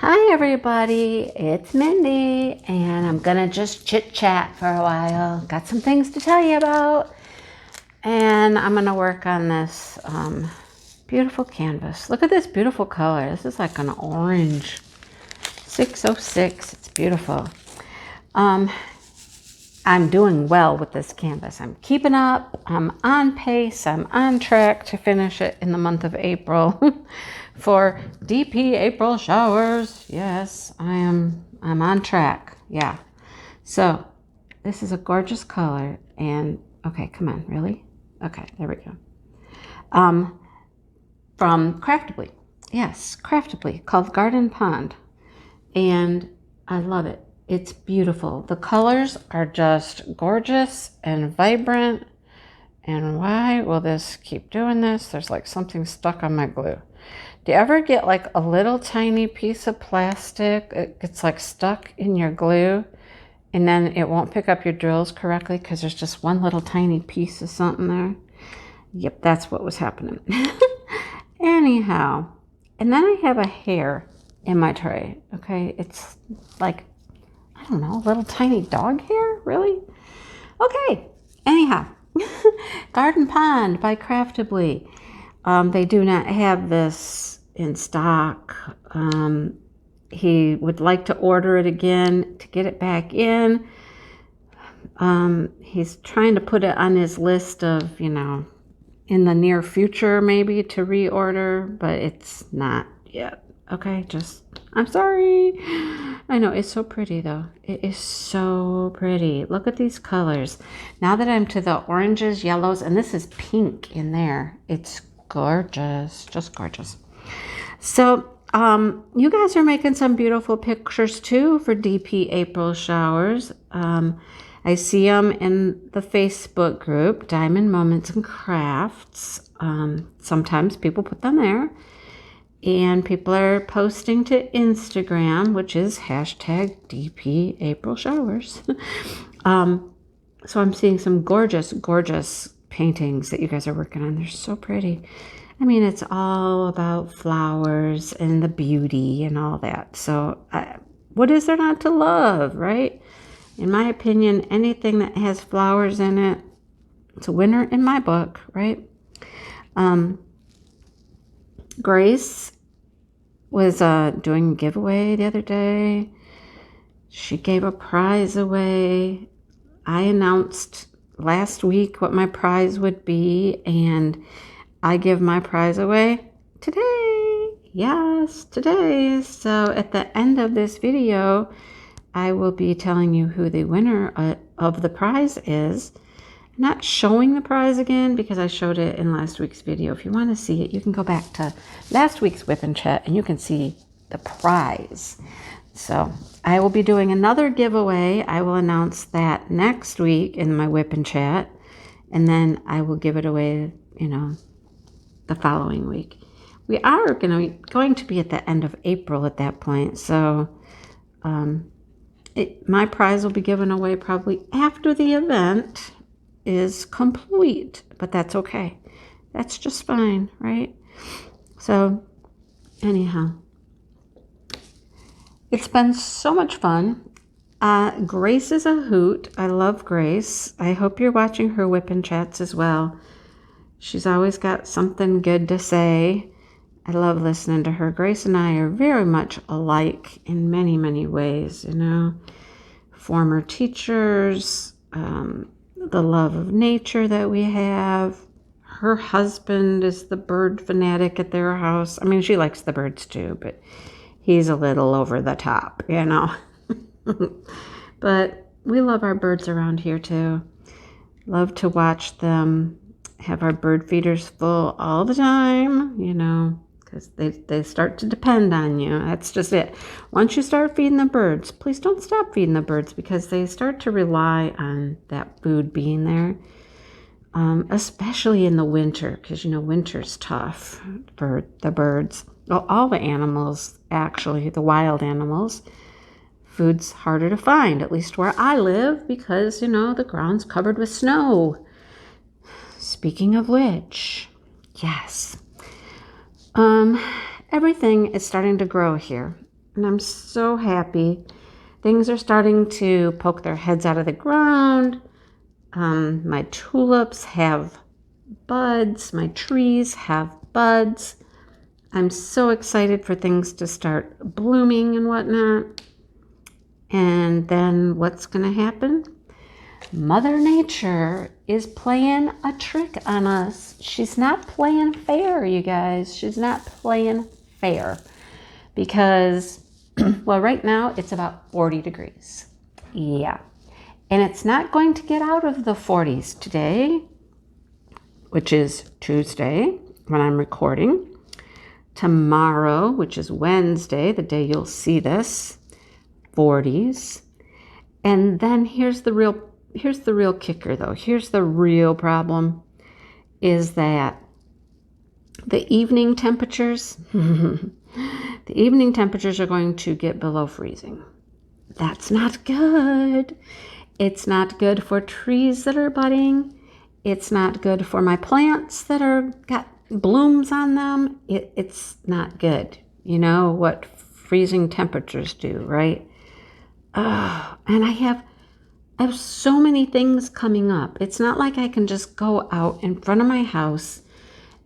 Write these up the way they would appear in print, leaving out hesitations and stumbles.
Hi everybody, it's Mindy and I'm gonna just chit chat for a while. Got some things to tell you about and I'm gonna work on this beautiful canvas. Look at this beautiful color. This is like an orange 606. It's beautiful. I'm doing well with this canvas. I'm keeping up. I'm on pace. I'm on track to finish it in the month of April for DP April showers. Yes, I'm on track. Yeah. So this is a gorgeous color. And okay, come on, really? Okay, there we go. From Craftably. Yes, Craftably, called Garden Pond. And I love it. It's beautiful. The colors are just gorgeous and vibrant. And why will this keep doing this? There's like something stuck on my glue. Do you ever get like a little tiny piece of plastic? It gets like stuck in your glue and then it won't pick up your drills correctly because there's just one little tiny piece of something there. Yep, that's what was happening. Anyhow, and then I have a hair in my tray. Okay, it's like, I don't know, a little tiny dog hair, really? Okay, anyhow, Garden Pond by Craftably. They do not have this in stock. He would like to order it again to get it back in. He's trying to put it on his list of, in the near future maybe to reorder, but it's not yet. Okay, I'm sorry. I know, it's so pretty though. It is so pretty. Look at these colors. Now that I'm to the oranges, yellows, and this is pink in there. It's gorgeous, just gorgeous. So, you guys are making some beautiful pictures too for DP April showers. I see them in the Facebook group, Diamond Moments and Crafts. Sometimes people put them there. And people are posting to Instagram, which is hashtag DP April showers. So I'm seeing some gorgeous, gorgeous paintings that you guys are working on. They're so pretty. I mean, it's all about flowers and the beauty and all that. So what is there not to love, right? In my opinion, anything that has flowers in it, it's a winner in my book, right? Grace was doing a giveaway the other day. She gave a prize away. I announced last week what my prize would be, and I give my prize away today. Yes, today. So at the end of this video, I will be telling you who the winner of the prize is. I'm not showing the prize again because I showed it in last week's video. If you want to see it, you can go back to last week's Whip and Chat and you can see the prize. So I will be doing another giveaway. I will announce that next week in my Whip and Chat, and then I will give it away, the following week. We are going to be at the end of April at that point, so my prize will be given away probably after the event is complete, but that's okay. That's just fine, right? So anyhow, it's been so much fun. Grace is a hoot. I love Grace. I hope you're watching her Whip and Chats as well. She's always got something good to say. I love listening to her. Grace and I are very much alike in many, many ways, Former teachers, the love of nature that we have. Her husband is the bird fanatic at their house. I mean, she likes the birds too, but he's a little over the top, But we love our birds around here too. Love to watch them have our bird feeders full all the time, because they start to depend on you. That's just it. Once you start feeding the birds, please don't stop feeding the birds because they start to rely on that food being there, especially in the winter because, winter's tough for the birds. Well, all the animals, actually, the wild animals. Food's harder to find, at least where I live, because, the ground's covered with snow. Speaking of which, yes. Everything is starting to grow here. and I'm so happy. Things are starting to poke their heads out of the ground. My tulips have buds. My trees have buds. I'm so excited for things to start blooming and whatnot. And then what's going to happen? Mother Nature is playing a trick on us. She's not playing fair, you guys. She's not playing fair because, well, right now it's about 40 degrees. Yeah. And it's not going to get out of the 40s today, which is Tuesday when I'm recording. Tomorrow, which is Wednesday, the day you'll see this, 40s. And then here's the real kicker though. Here's the real problem is that the evening temperatures, the evening temperatures are going to get below freezing. That's not good. It's not good for trees that are budding. It's not good for my plants that are got blooms on them. It's not good. You know what freezing temperatures do, right? And I have so many things coming up. It's not like I can just go out in front of my house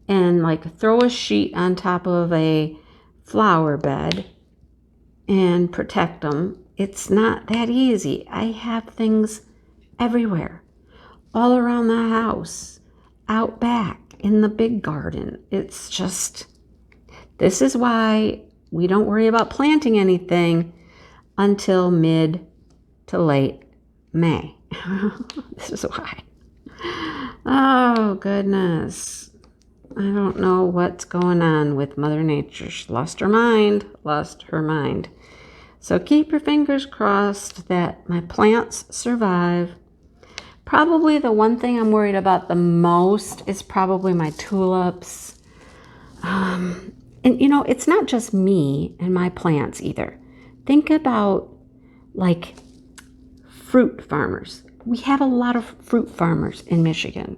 and like throw a sheet on top of a flower bed and protect them. It's not that easy. I have things everywhere, all around the house, out back, in the big garden. It's just, this is why we don't worry about planting anything until mid to late May. This is why. Oh, goodness. I don't know what's going on with Mother Nature. She lost her mind. So keep your fingers crossed that my plants survive. Probably the one thing I'm worried about the most is probably my tulips. And you know, it's not just me and my plants either. Think about like fruit farmers. We have a lot of fruit farmers in Michigan.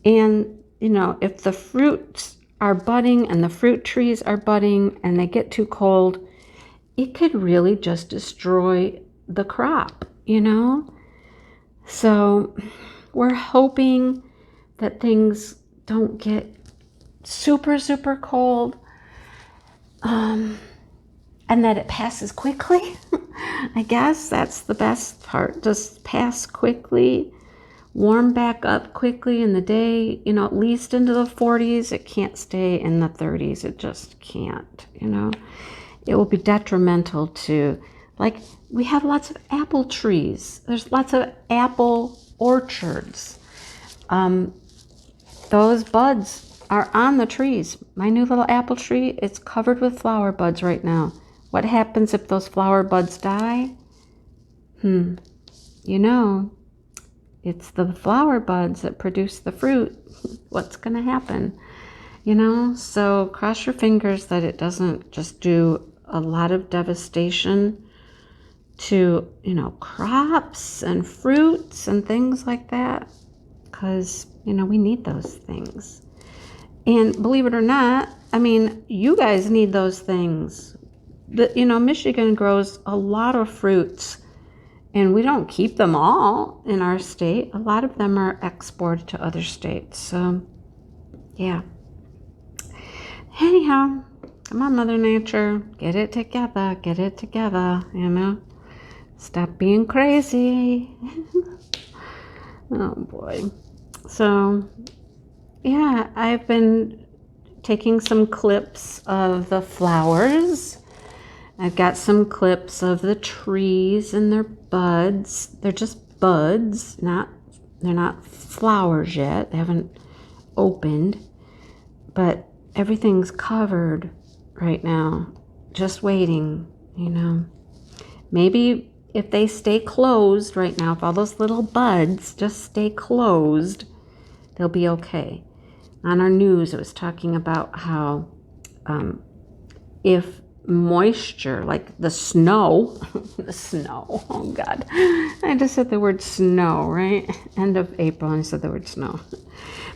And, you know, if the fruits are budding and the fruit trees are budding and they get too cold, it could really just destroy the crop, you know? So we're hoping that things don't get super, super cold, and that it passes quickly. I guess that's the best part. Just pass quickly, warm back up quickly in the day, you know, at least into the 40s. It can't stay in the 30s. It just can't, you know. It will be detrimental to, like, we have lots of apple trees. There's lots of apple orchards. Those buds are on the trees. My new little apple tree, it's covered with flower buds right now. What happens if those flower buds die? You know, it's the flower buds that produce the fruit. What's going to happen? You know, so cross your fingers that it doesn't just do a lot of devastation to, you know, crops and fruits and things like that, because, you know, we need those things. And believe it or not, I mean, you guys need those things. You know, Michigan grows a lot of fruits, and we don't keep them all in our state. A lot of them are exported to other states. So, yeah. Anyhow, come on, Mother Nature, get it together, you know. Stop being crazy. Oh, boy. So, yeah, I've been taking some clips of the flowers. I've got some clips of the trees and their buds. They're just buds, they're not flowers yet. They haven't opened, but everything's covered right now, just waiting, you know. Maybe if they stay closed right now, if all those little buds just stay closed, they'll be okay. On our news, it was talking about how if moisture, like the snow, oh God, I just said the word snow, right? End of April, and I said the word snow.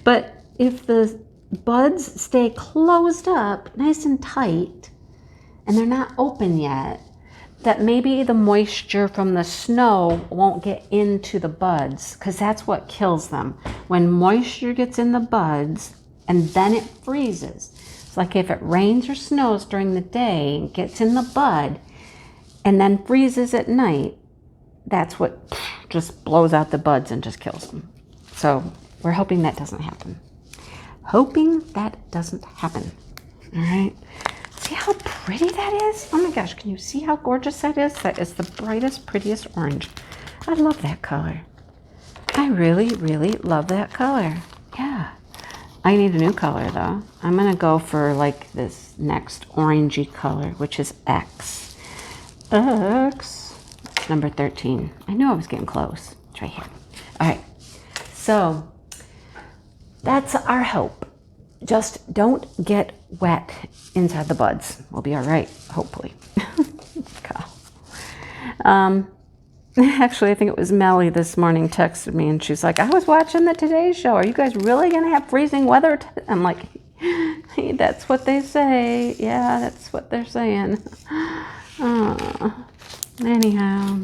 But if the buds stay closed up, nice and tight, and they're not open yet, that maybe the moisture from the snow won't get into the buds, because that's what kills them. When moisture gets in the buds and then it freezes. It's like if it rains or snows during the day and gets in the bud and then freezes at night, that's what just blows out the buds and just kills them. So we're hoping that doesn't happen. Hoping that doesn't happen. All right. See how pretty that is? Oh my gosh, can you see how gorgeous that is? That is the brightest, prettiest orange. I love that color. I really, really love that color. Yeah. I need a new color though. I'm going to go for like this next orangey color, which is X. X. Number 13. I knew I was getting close. It's right here. All right. So that's our hope. Just don't get wet inside the buds. We'll be all right, hopefully. Actually, I think it was Melly this morning texted me, and she's like, I was watching the Today Show. Are you guys really going to have freezing weather? I'm like, hey, that's what they say. Yeah, that's what they're saying. Anyhow.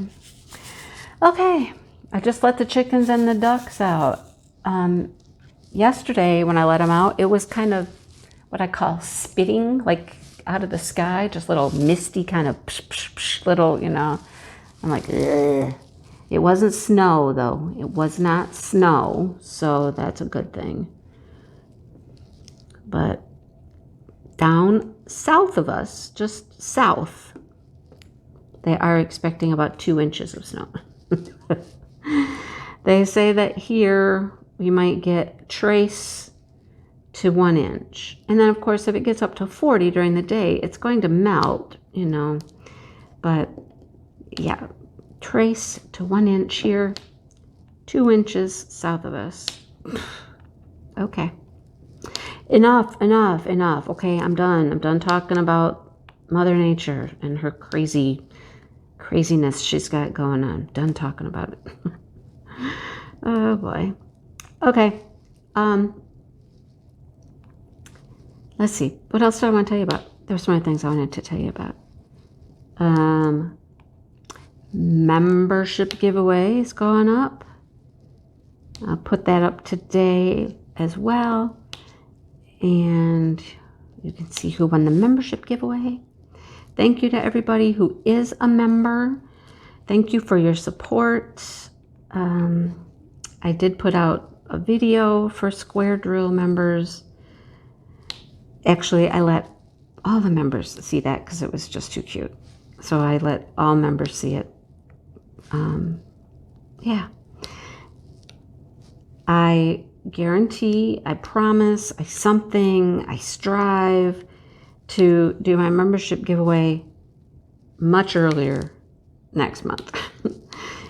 Okay, I just let the chickens and the ducks out. Yesterday, when I let them out, it was kind of what I call spitting, like out of the sky, just little misty kind of psh, psh, psh, little, you know. I'm like, ugh. It wasn't snow, though. It was not snow, so that's a good thing. But down south of us, just south, they are expecting about 2 inches of snow. They say that here we might get trace to 1 inch. And then, of course, if it gets up to 40 during the day, it's going to melt, you know. But, yeah, trace to 1 inch here, 2 inches south of us. Okay. Enough. Okay, I'm done. I'm done talking about Mother Nature and her craziness she's got going on. Done talking about it. Oh, boy. Okay. Let's see. What else do I want to tell you about? There's so many things I wanted to tell you about. Membership giveaway is going up. I'll put that up today as well. And you can see who won the membership giveaway. Thank you to everybody who is a member. Thank you for your support. I did put out a video for Square Drill members. Actually, I let all the members see that because it was just too cute. So I let all members see it. Yeah. I guarantee, I promise, I strive to do my membership giveaway much earlier next month.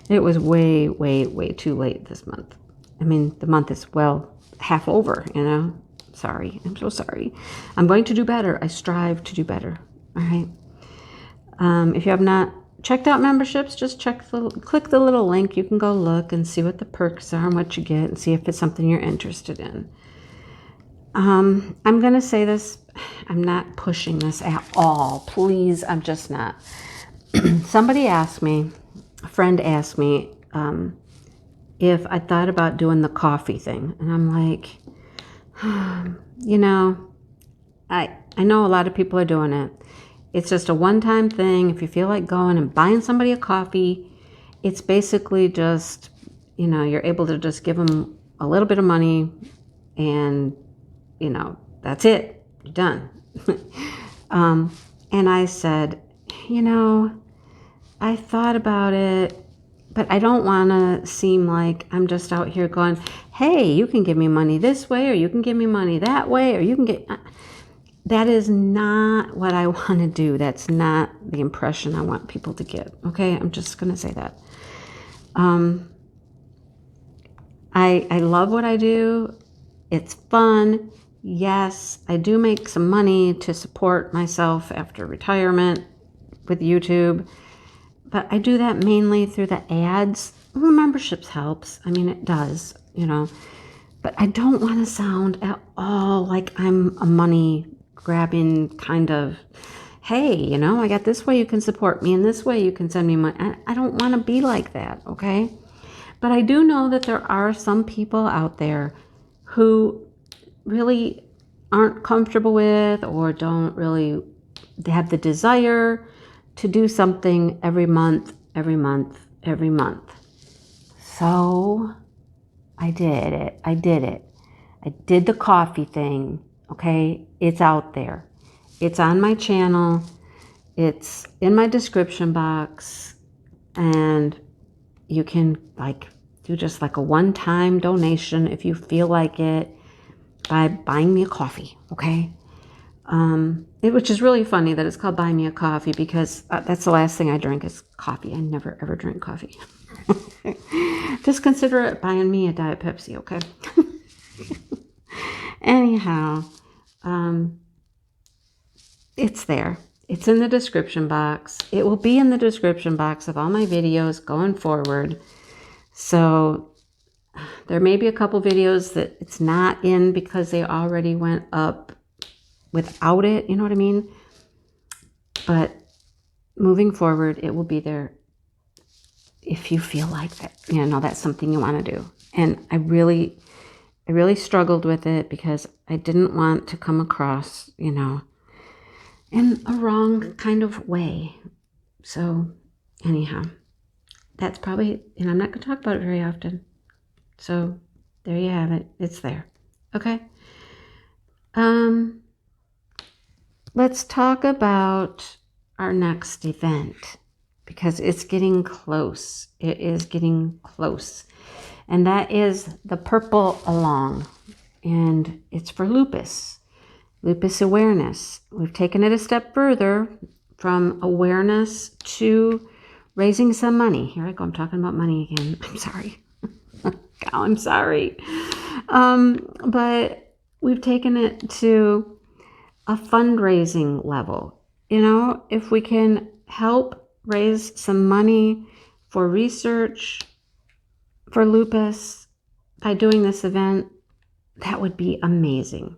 It was way too late this month. I mean, the month is well half over, you know. Sorry. I'm so sorry. I'm going to do better. I strive to do better. All right. If you have not checked out memberships, just click the little link. You can go look and see what the perks are and what you get and see if it's something you're interested in. I'm going to say this. I'm not pushing this at all. Please, I'm just not. Somebody asked me, a friend asked me, if I thought about doing the coffee thing. And I'm like, you know, I know a lot of people are doing it. It's just a one-time thing. If you feel like going and buying somebody a coffee, it's basically just, you know, you're able to just give them a little bit of money and, you know, that's it. You're done. And I said, you know, I thought about it, but I don't want to seem like I'm just out here going, hey, you can give me money this way, or you can give me money that way, or you can get... That is not what I want to do. That's not the impression I want people to get. Okay, I'm just going to say that. I love what I do. It's fun. Yes, I do make some money to support myself after retirement with YouTube. But I do that mainly through the ads. Well, memberships helps. I mean, it does, you know. But I don't want to sound at all like I'm a money grabbing kind of hey, you know, I got this way you can support me and this way you can send me money. I don't want to be like that, okay? But I do know that there are some people out there who really aren't comfortable with or don't really have the desire to do something every month, every month, every month. So I did it. I did the coffee thing, okay? It's out there. It's on my channel. It's in my description box. And you can like do just like a one-time donation if you feel like it by buying me a coffee, okay? Which is really funny that it's called Buy Me a Coffee because that's the last thing I drink is coffee. I never ever drink coffee. Just consider it buying me a Diet Pepsi, okay? Anyhow, it's there. It's in the description box. It will be in the description box of all my videos going forward. So there may be a couple videos that it's not in because they already went up without it, you know what I mean? But moving forward, it will be there if you feel like that, you know, that's something you want to do. And I really struggled with it because I didn't want to come across, you know, in a wrong kind of way. So anyhow, that's probably, and I'm not going to talk about it very often. So there you have it. It's there. Okay. Let's talk about our next event because it's getting close. It is getting close. And that is the Purple Along. And it's for lupus awareness. We've taken it a step further from awareness to raising some money. Here I go. I'm talking about money again. I'm sorry. I'm sorry. But we've taken it to a fundraising level. You know, if we can help raise some money for research for lupus by doing this event, that would be amazing.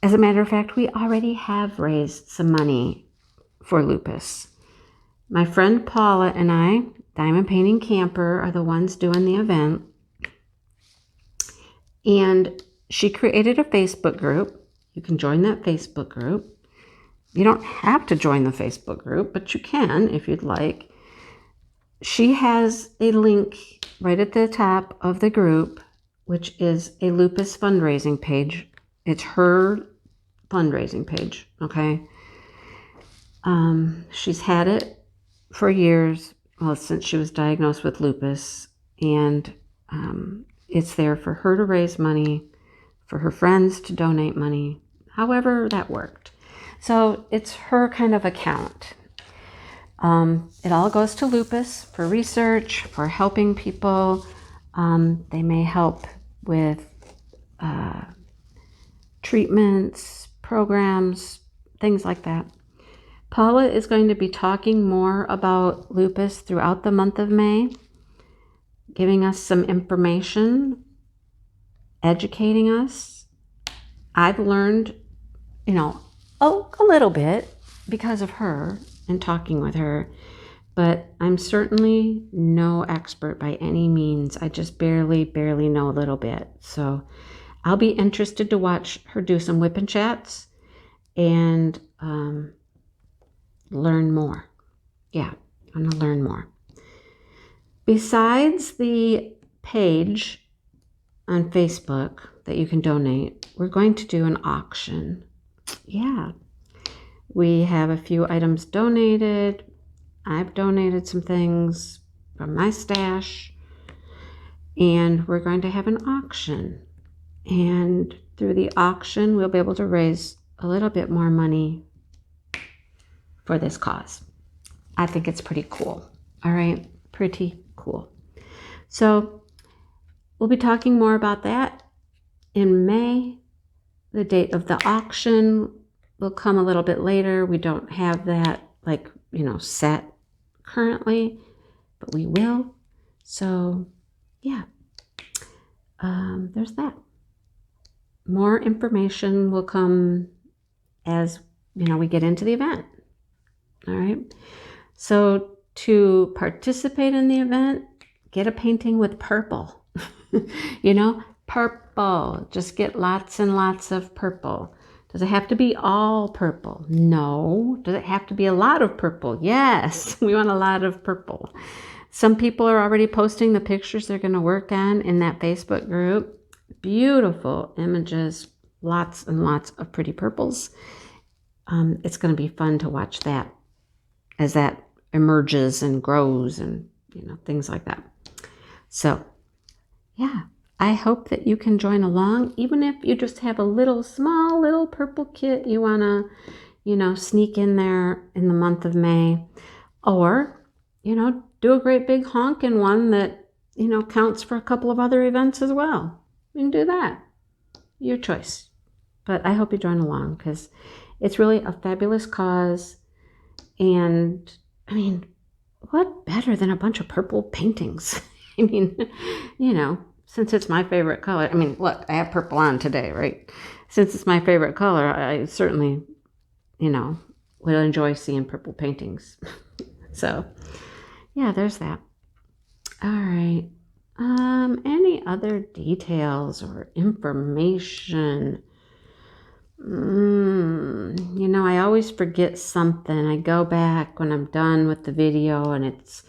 As a matter of fact, we already have raised some money for lupus. My friend Paula and I, Diamond Painting Camper, are the ones doing the event. And she created a Facebook group. You can join that Facebook group. You don't have to join the Facebook group, but you can if you'd like. She has a link right at the top of the group, which is a lupus fundraising page. It's her fundraising page, okay? She's had it for years, well, since she was diagnosed with lupus, and it's there for her to raise money, for her friends to donate money, however that worked. So it's her kind of account. It all goes to lupus for research, for helping people. They may help with treatments, programs, things like that. Paula is going to be talking more about lupus throughout the month of May, giving us some information, educating us. I've learned, you know, a little bit because of her and talking with her, but I'm certainly no expert by any means. I just barely know a little bit. So I'll be interested to watch her do some whip and chats and learn more. Yeah, I'm going to learn more. Besides the page on Facebook that you can donate, we're going to do an auction. Yeah. We have a few items donated. I've donated some things from my stash. And we're going to have an auction. And through the auction, we'll be able to raise a little bit more money for this cause. I think it's pretty cool. All right, pretty cool. So we'll be talking more about that in May. The date of the auction will come a little bit later. We don't have that set currently, but we will. So yeah, there's that. More information will come as we get into the event. All right. So to participate in the event, get a painting with purple. You know, purple. Just get lots and lots of purple. Does it have to be all purple? No. Does it have to be a lot of purple? Yes. We want a lot of purple. Some people are already posting the pictures they're going to work on in that Facebook group. Beautiful images, lots and lots of pretty purples. It's going to be fun to watch that as that emerges and grows and, you know, things like that. So, yeah, I hope that you can join along, even if you just have a small little purple kit you want to, you know, sneak in there in the month of May. Or, you know, do a great big honkin' one that, you know, counts for a couple of other events as well. You can do that. Your choice. But I hope you join along because it's really a fabulous cause. And, I mean, what better than a bunch of purple paintings? I mean, you know, since it's my favorite color. I mean, look, I have purple on today, right? Since it's my favorite color, I certainly, you know, would enjoy seeing purple paintings. So, yeah, there's that. All right. Any other details or information? You know, I always forget something. I go back when I'm done with the video and it's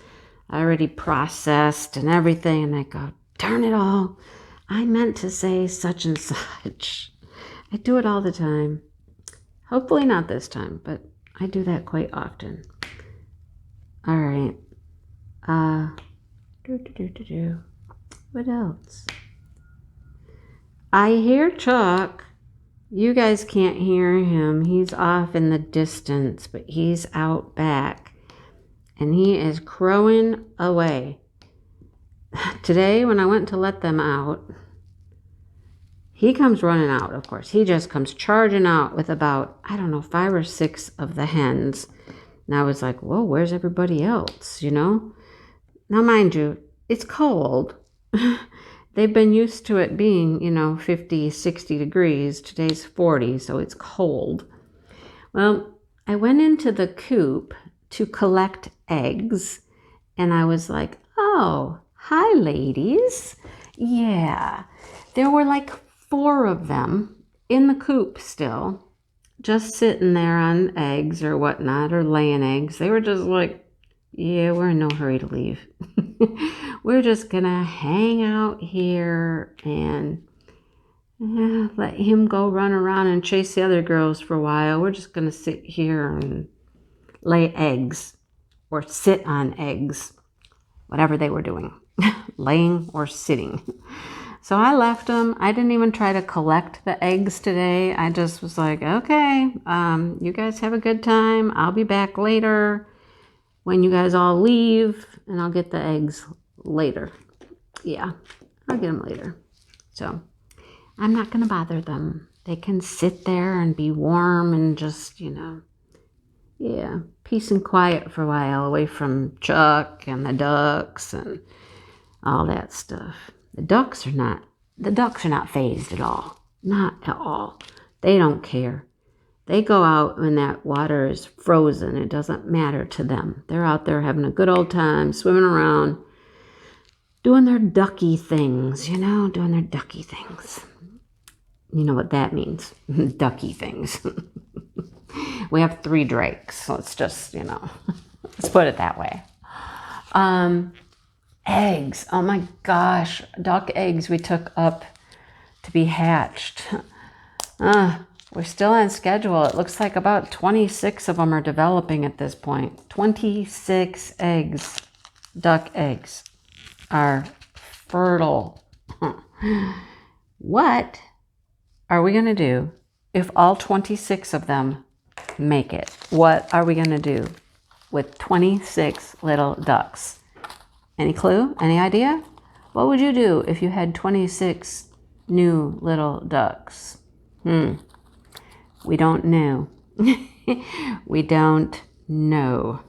already processed and everything, and I go, darn it all, I meant to say such and such. I do it all the time. Hopefully not this time, but I do that quite often. All right. What else? I hear Chuck. You guys can't hear him. He's off in the distance, but he's out back. And he is crowing away. Today, when I went to let them out, he comes running out, of course. He just comes charging out with about, I don't know, 5 or 6 of the hens. And I was like, whoa, where's everybody else, you know? Now, mind you, it's cold. They've been used to it being, you know, 50, 60 degrees. Today's 40, so it's cold. Well, I went into the coop to collect eggs, and I was like, oh, hi, ladies. Yeah, there were like 4 of them in the coop still, just sitting there on eggs or whatnot, or laying eggs. They were just like, yeah, we're in no hurry to leave. We're just gonna hang out here and let him go run around and chase the other girls for a while. We're just gonna sit here and lay eggs or sit on eggs, whatever they were doing, laying or sitting. So I left them. I didn't even try to collect the eggs today. I just was like, okay, you guys have a good time. I'll be back later when you guys all leave, and I'll get the eggs later. Yeah, I'll get them later. So I'm not going to bother them. They can sit there and be warm and just, you know, yeah, peace and quiet for a while away from Chuck and the ducks and all that stuff. The ducks are not fazed at all. Not at all. They don't care. They go out when that water is frozen. It doesn't matter to them. They're out there having a good old time, swimming around, doing their ducky things, you know, doing their ducky things. You know what that means, ducky things. We have 3 drakes, so it's just, you know, let's put it that way. Eggs. Oh my gosh, duck eggs we took up to be hatched. We're still on schedule. It looks like about 26 of them are developing at this point. 26 eggs, duck eggs, are fertile. What are we going to do if all 26 of them make it? What are we going to do with 26 little ducks? Any clue? Any idea? What would you do if you had 26 new little ducks? We don't know. We don't know.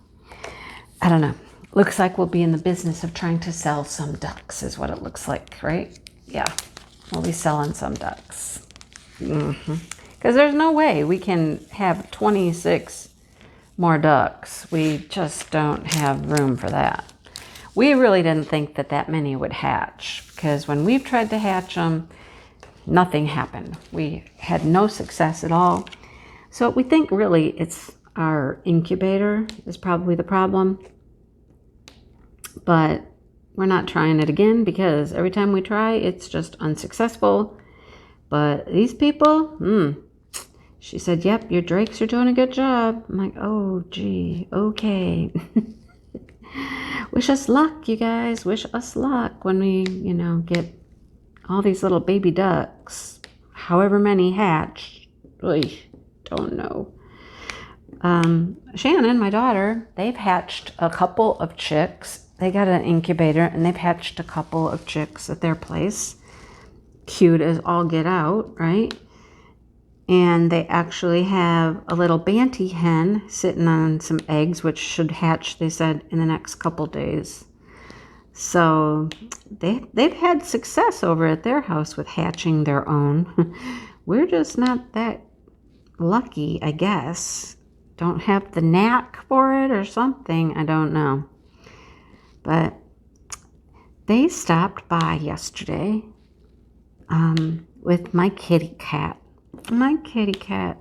I don't know. Looks like we'll be in the business of trying to sell some ducks is what it looks like, right? Yeah, we'll be selling some ducks. Because there's no way we can have 26 more ducks. We just don't have room for that. We really didn't think that that many would hatch, because when we've tried to hatch them, nothing happened. We had no success at all. So we think really it's our incubator is probably the problem. But we're not trying it again, because every time we try, it's just unsuccessful. But these people, she said, yep, your drakes are doing a good job. I'm like, oh, gee, okay. Wish us luck, you guys. Wish us luck when we, get all these little baby ducks. However many hatch. Oy, don't know. Shannon, my daughter, they've hatched a couple of chicks. They got an incubator, and they've hatched a couple of chicks at their place. Cute as all get out, right? And they actually have a little banty hen sitting on some eggs, which should hatch, they said, in the next couple days. So they've had success over at their house with hatching their own. We're just not that lucky, I guess. Don't have the knack for it or something. I don't know. But they stopped by yesterday with my kitty cat. My kitty cat.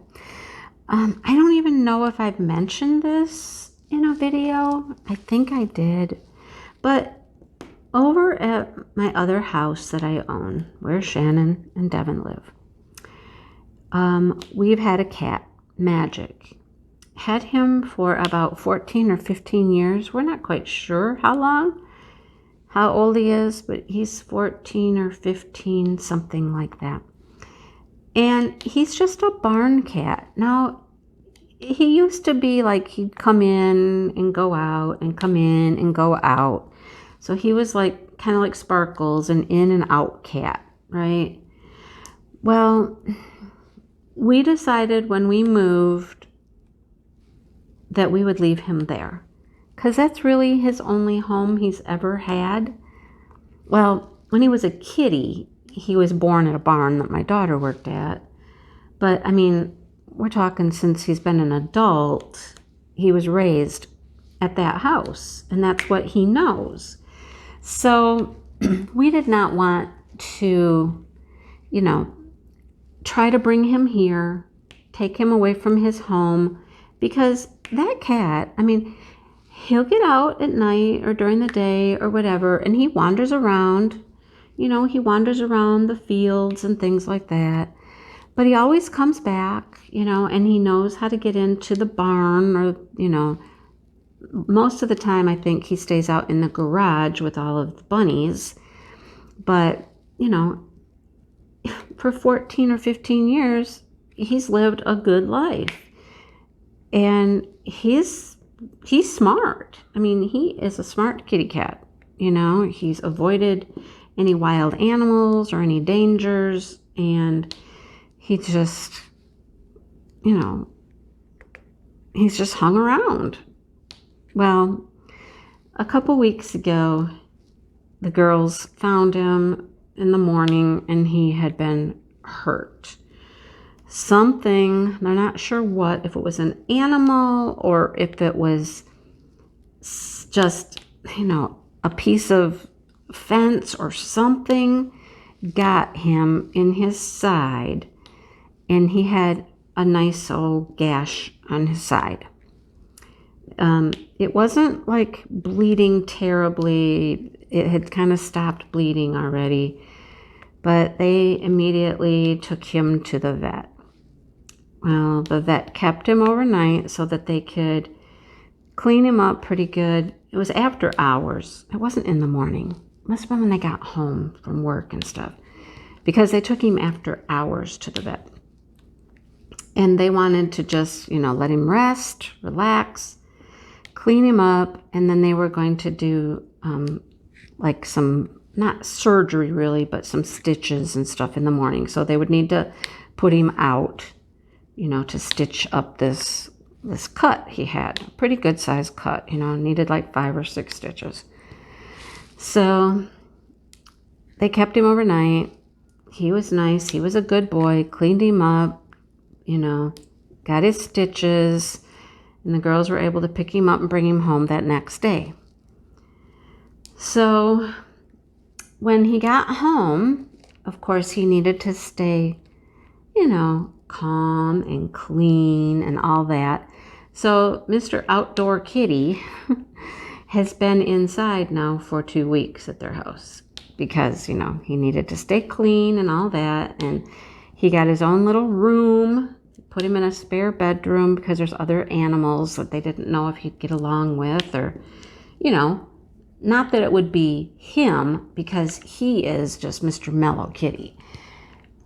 I don't even know if I've mentioned this in a video. I think I did. But over at my other house that I own, where Shannon and Devin live, we've had a cat, Magic. Had him for about 14 or 15 years. We're not quite sure how long, how old he is, but he's 14 or 15, something like that. And he's just a barn cat. Now, he used to be like he'd come in and go out and come in and go out. So he was like kind of like Sparkles, an in and out cat, right? Well, we decided when we moved that we would leave him there, because that's really his only home he's ever had. Well, when he was a kitty, he was born at a barn that my daughter worked at. But, I mean, we're talking since he's been an adult, he was raised at that house, and that's what he knows. So we did not want to, try to bring him here, take him away from his home, because that cat, I mean, he'll get out at night or during the day or whatever, and he wanders around. He wanders around the fields and things like that. But he always comes back, and he knows how to get into the barn, or, most of the time I think he stays out in the garage with all of the bunnies. But, for 14 or 15 years, he's lived a good life. And he's smart. I mean, he is a smart kitty cat. He's avoided any wild animals or any dangers, and he just, he's just hung around. Well, a couple weeks ago, the girls found him in the morning, and he had been hurt. Something, they're not sure what, if it was an animal or if it was just, a piece of fence or something, got him in his side, and he had a nice old gash on his side. It wasn't like bleeding terribly. It had kind of stopped bleeding already, but they immediately took him to the vet. Well, the vet kept him overnight so that they could clean him up pretty good. It was after hours. It wasn't in the morning. It must have been when they got home from work and stuff, because they took him after hours to the vet. And they wanted to just, let him rest, relax, clean him up, and then they were going to do like some, not surgery really, but some stitches and stuff in the morning. So they would need to put him out, to stitch up this cut he had. A pretty good sized cut, needed like 5 or 6 stitches. So they kept him overnight. He was nice. He was a good boy. Cleaned him up, got his stitches. And the girls were able to pick him up and bring him home that next day. So when he got home, of course, he needed to stay, calm and clean and all that. So Mr. Outdoor Kitty has been inside now for 2 weeks at their house because, he needed to stay clean and all that. And he got his own little room, put him in a spare bedroom because there's other animals that they didn't know if he'd get along with, or, not that it would be him because he is just Mr. Mellow Kitty.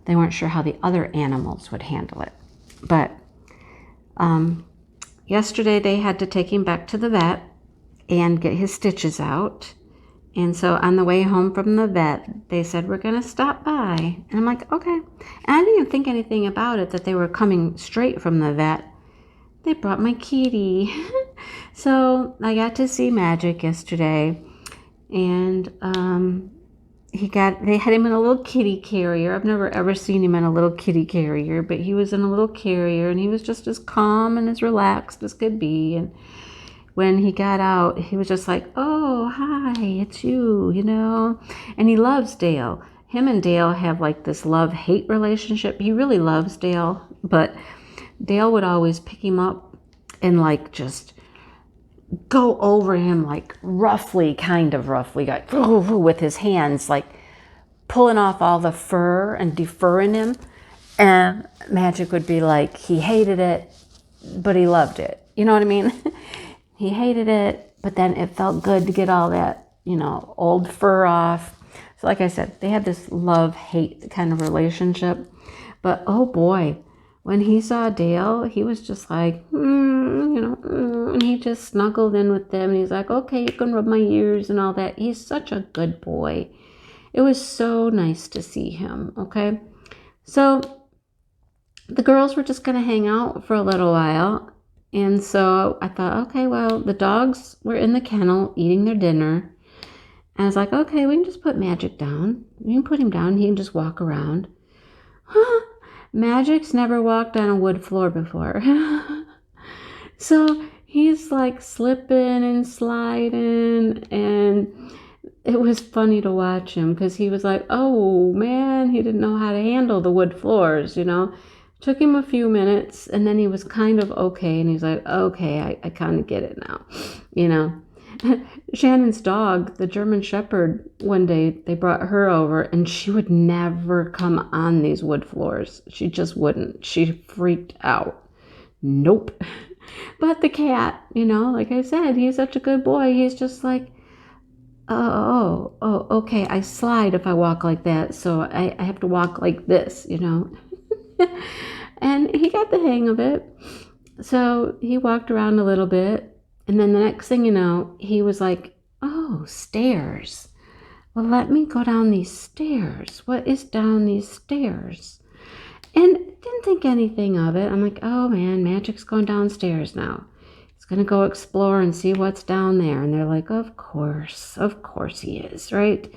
They weren't sure how the other animals would handle it. But yesterday they had to take him back to the vet and get his stitches out. And so on the way home from the vet, they said, we're going to stop by. And I'm like, okay. And I didn't even think anything about it, that they were coming straight from the vet. They brought my kitty. So I got to see Magic yesterday. And they had him in a little kitty carrier. I've never ever seen him in a little kitty carrier, but he was in a little carrier, and he was just as calm and as relaxed as could be. And when he got out, he was just like, oh, hi, it's you, And he loves Dale. Him and Dale have like this love-hate relationship. He really loves Dale, but Dale would always pick him up and like just go over him like kind of roughly, like with his hands, like pulling off all the fur and defurring him. And Magic would be like, he hated it, but he loved it. You know what I mean? He hated it, but then it felt good to get all that, old fur off. So like I said, they had this love-hate kind of relationship. But oh boy, when he saw Dale, he was just like, and he just snuggled in with them. And he's like, okay, you can rub my ears and all that. He's such a good boy. It was so nice to see him, okay? So the girls were just going to hang out for a little while. And so I thought, okay, well, the dogs were in the kennel eating their dinner. And I was like, okay, we can just put Magic down. We can put him down. He can just walk around. Magic's never walked on a wood floor before. So he's like slipping and sliding, and it was funny to watch him because he was like, oh man, he didn't know how to handle the wood floors, Took him a few minutes, and then he was kind of okay, and he's like, okay, I kind of get it now, Shannon's dog, the German Shepherd, one day they brought her over, and she would never come on these wood floors. She just wouldn't. She freaked out. Nope. But the cat, like I said, he's such a good boy. He's just like, oh, okay, I slide if I walk like that, so I have to walk like this, And he got the hang of it. So he walked around a little bit. And then the next thing you know, he was like, oh, stairs. Well, let me go down these stairs. What is down these stairs? And didn't think anything of it. I'm like, oh man, Magic's going downstairs now. He's going to go explore and see what's down there. And they're like, of course he is, right?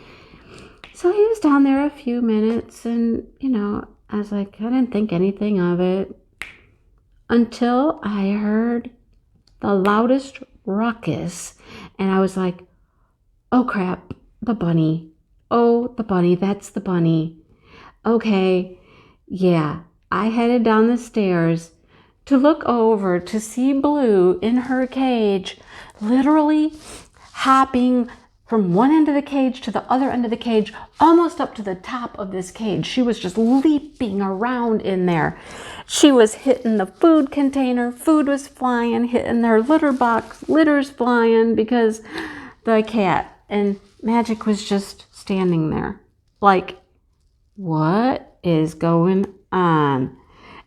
So he was down there a few minutes, and, I was like, I didn't think anything of it until I heard the loudest ruckus, and I was like, oh crap, the bunny. Oh, the bunny, that's the bunny. Okay, yeah, I headed down the stairs to look over to see Blue in her cage, literally hopping from one end of the cage to the other end of the cage, almost up to the top of this cage. She was just leaping around in there. She was hitting the food container. Food was flying, hitting their litter box. Litter's flying because the cat. And Magic was just standing there. Like, what is going on?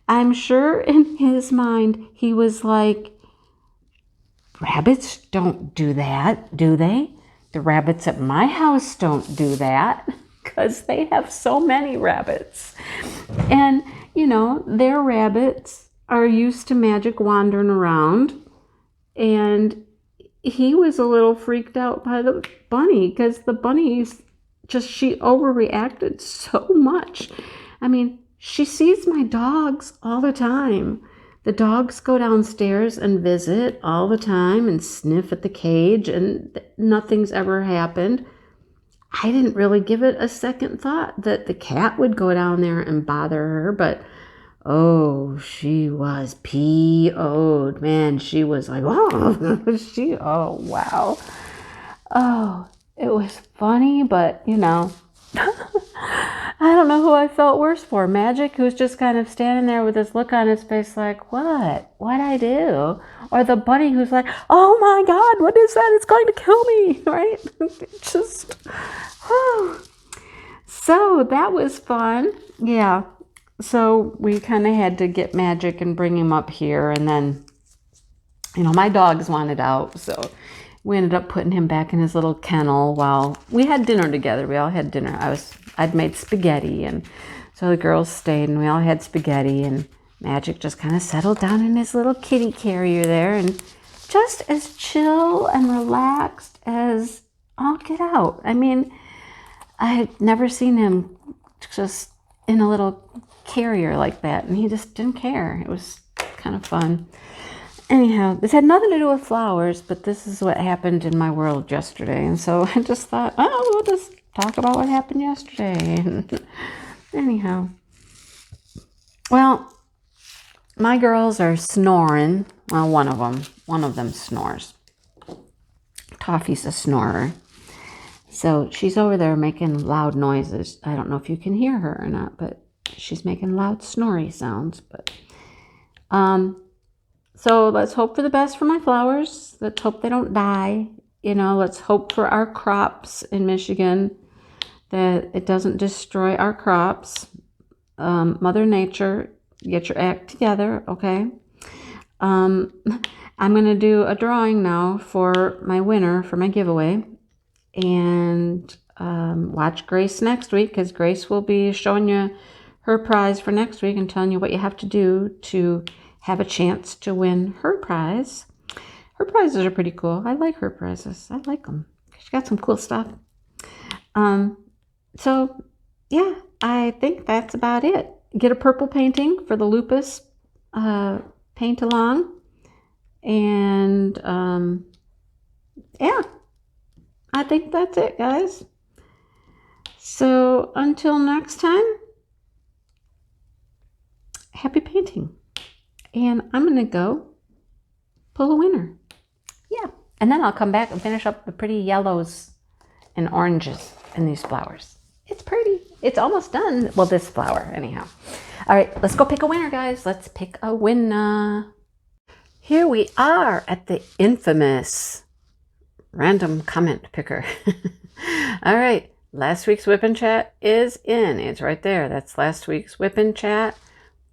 I'm sure in his mind, he was like, rabbits don't do that, do they? The rabbits at my house don't do that because they have so many rabbits. And, their rabbits are used to Magic wandering around. And he was a little freaked out by the bunny because the bunny's she overreacted so much. I mean, she sees my dogs all the time, The dogs go downstairs and visit all the time and sniff at the cage, and nothing's ever happened. I didn't really give it a second thought that the cat would go down there and bother her, but oh, she was PO'd. Man, she was like, oh, oh, wow. Oh, it was funny, but, you know, I don't know who I felt worse for. Magic, who's just kind of standing there with this look on his face like, what? What'd I do? Or the bunny who's like, oh my God, what is that? It's going to kill me, right? Just, whew. So that was fun. Yeah. So we kind of had to get Magic and bring him up here. And then, you know, my dogs wanted out. So we ended up putting him back in his little kennel while we had dinner together. We all had dinner. I'd made spaghetti. And so the girls stayed and we all had spaghetti. And Magic just kind of settled down in his little kitty carrier there. And just as chill and relaxed as all get out. I mean, I had never seen him just in a little carrier like that, and he just didn't care. It was kind of fun. Anyhow, this had nothing to do with flowers, but this is what happened in my world yesterday, and so I just thought, oh, we'll just talk about what happened yesterday. Anyhow, well, my girls are snoring. Well, one of them snores. Toffee's a snorer. So she's over there making loud noises. I don't know if you can hear her or not, but she's making loud snory sounds. But so let's hope for the best for my flowers. Let's hope they don't die. You know, let's hope for our crops in Michigan that it doesn't destroy our crops. Mother Nature, get your act together, okay? I'm going to do a drawing now for my winner, for my giveaway. And watch Grace next week, because Grace will be showing you her prize for next week and telling you what you have to do to have a chance to win her prize. Her prizes are pretty cool. I like her prizes. I like them. She got some cool stuff. So, yeah, I think that's about it. Get a purple painting for the lupus paint along. And, yeah. I think that's it, guys. So until next time, happy painting. And I'm going to go pull a winner. Yeah. And then I'll come back and finish up the pretty yellows and oranges in these flowers. It's pretty. It's almost done. Well, this flower, anyhow. All right, let's go pick a winner, guys. Let's pick a winner. Here we are at the infamous random comment picker. All right, last week's whip and chat is in. It's right there. That's last week's whip and chat.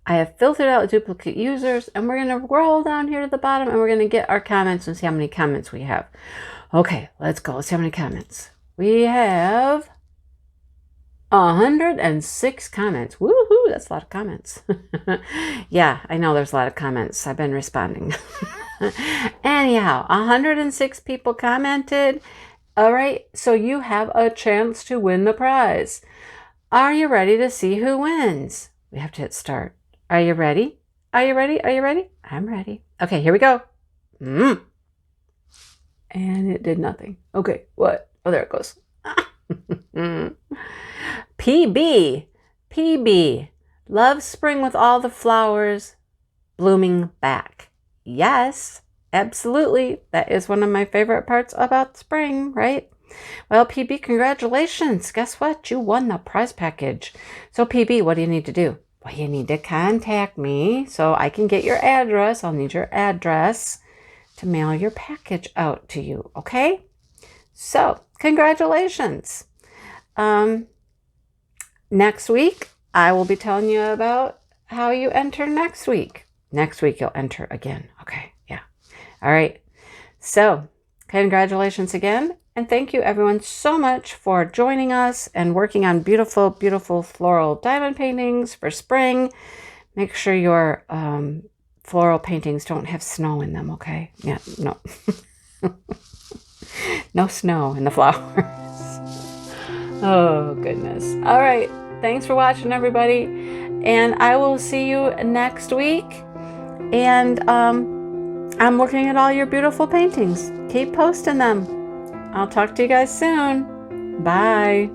I have filtered out duplicate users, and we're going to roll down here to the bottom, and we're going to get our comments and see how many comments we have. Okay, let's go. Let's see how many comments. We have 106 comments. Woohoo, that's a lot of comments. Yeah, I know there's a lot of comments. I've been responding. Anyhow, 106 people commented. All right, so you have a chance to win the prize. Are you ready to see who wins? We have to hit start. Are you ready? Are you ready? Are you ready? I'm ready. Okay, here we go. And it did nothing. Okay, what? Oh, there it goes. PB. Love spring with all the flowers blooming back. Yes, absolutely. That is one of my favorite parts about spring, right? Well, PB, congratulations. Guess what? You won the prize package. So, PB, what do you need to do? Well, you need to contact me so I can get your address. I'll need your address to mail your package out to you, okay? So, congratulations. Next week, I will be telling you about how you enter next week. Next week, you'll enter again. Okay, yeah. All right. So, congratulations again. And thank you, everyone, so much for joining us and working on beautiful, beautiful floral diamond paintings for spring. Make sure your floral paintings don't have snow in them, okay? Yeah, no. No snow in the flowers. Oh, goodness. All right. Thanks for watching, everybody. And I will see you next week. And I'm looking at all your beautiful paintings. Keep posting them. I'll talk to you guys soon. Bye.